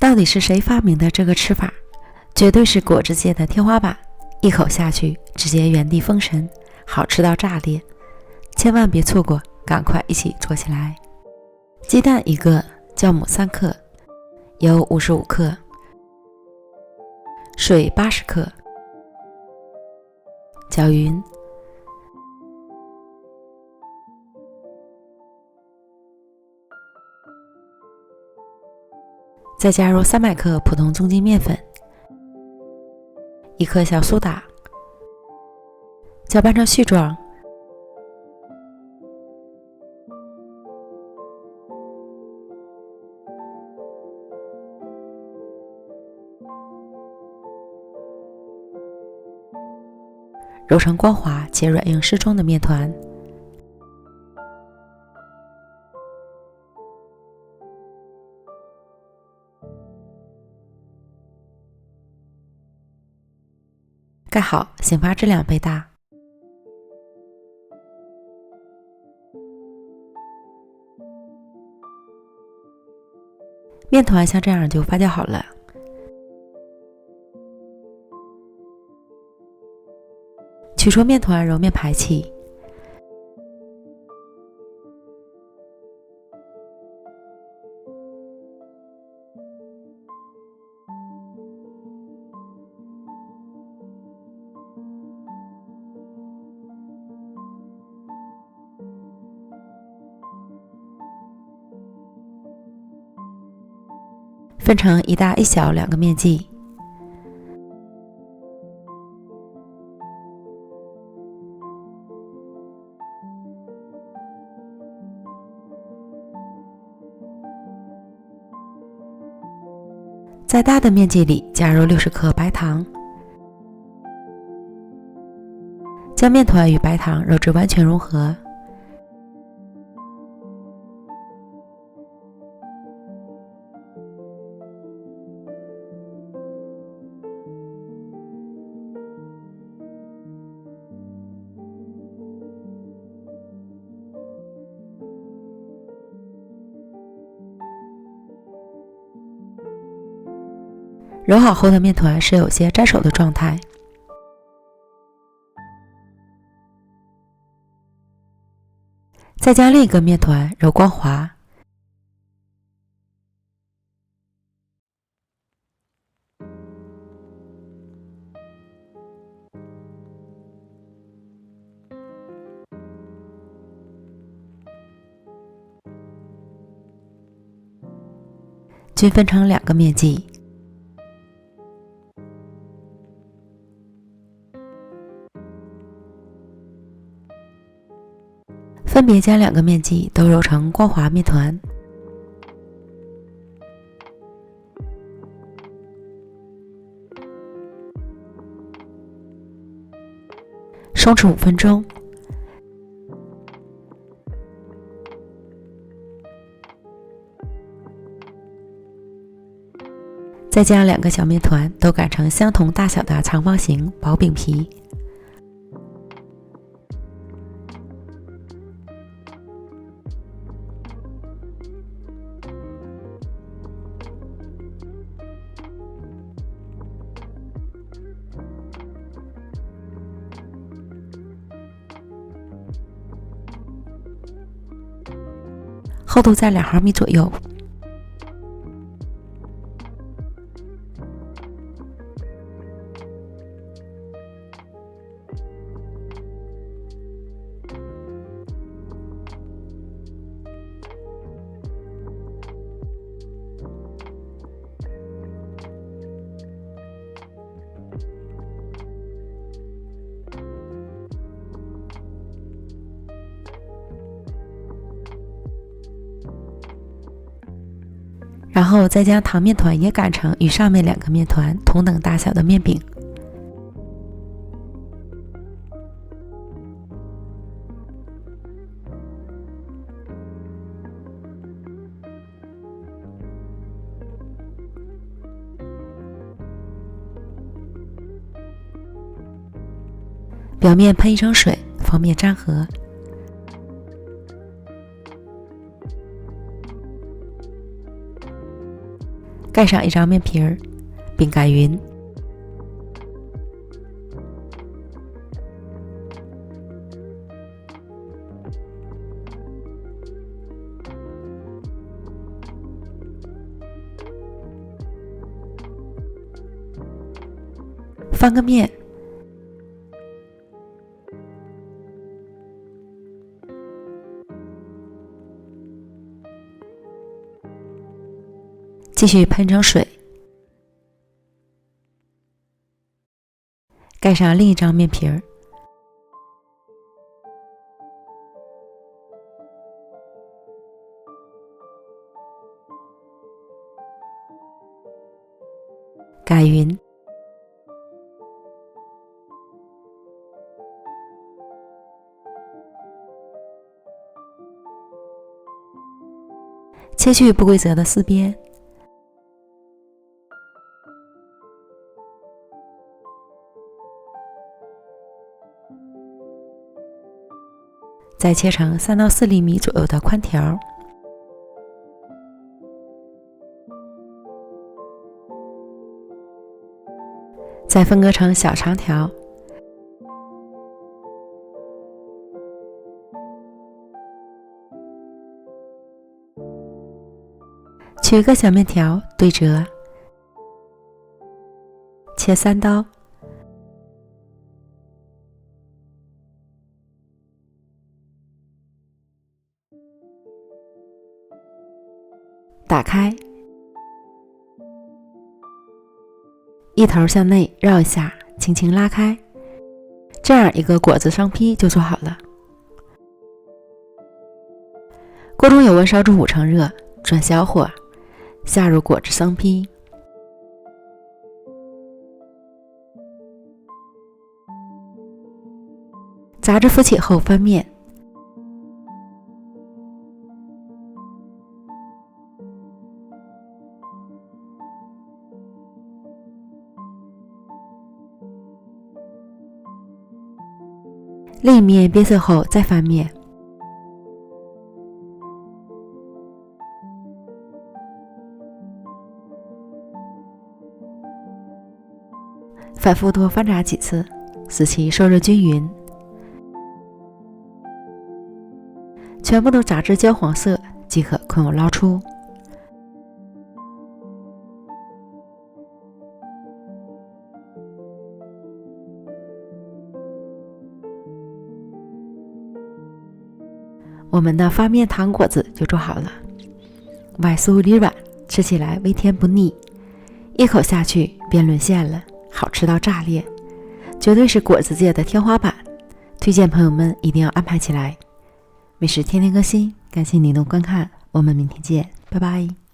到底是谁发明的这个吃法？绝对是果汁界的天花板，一口下去直接原地封神，好吃到炸裂，千万别错过，赶快一起做起来。鸡蛋1个，酵母3克，油55克，水80克，搅匀。再加入300克普通中筋面粉，1克小苏打，搅拌成絮状。揉成光滑且软硬适中的面团。盖好，醒发至2倍大。面团像这样就发酵好了。取出面团，揉面排气。分成1大1小2个面剂。在大的面剂里加入60克白糖，将面团与白糖揉至完全融合。揉好后的面团是有些粘手的状态，再将另一个面团揉光滑，均分成2个面剂。分别将2个面剂都揉成光滑面团，松弛5分钟。再将2个小面团都擀成相同大小的长方形薄饼皮。厚度在2毫米左右。然后再将糖面团也擀成与上面2个面团同等大小的面饼。表面喷1层水，方便粘合。盖上一张面皮儿，并擀匀。翻个面，继续喷成水，盖上另一张面皮儿，擀匀。切去不规则的丝边，再切成3到4厘米左右的宽条，再分割成小长条，取一个小面条对折，切3刀，打开，一头向内绕一下，轻轻拉开，这样一个果子生坯就做好了。锅中有温烧至5成热，转小火，下入果子生坯，炸至浮起后翻面，另一面变色后再翻面，反复多翻炸几次，使其受热均匀，全部都炸至焦黄色即可捆捂捞出。我们的发面糖果子就做好了，外酥里软，吃起来微甜不腻，一口下去便沦陷了，好吃到炸裂，绝对是果子界的天花板，推荐朋友们一定要安排起来。美食天天更新，感谢您的观看，我们明天见，拜拜。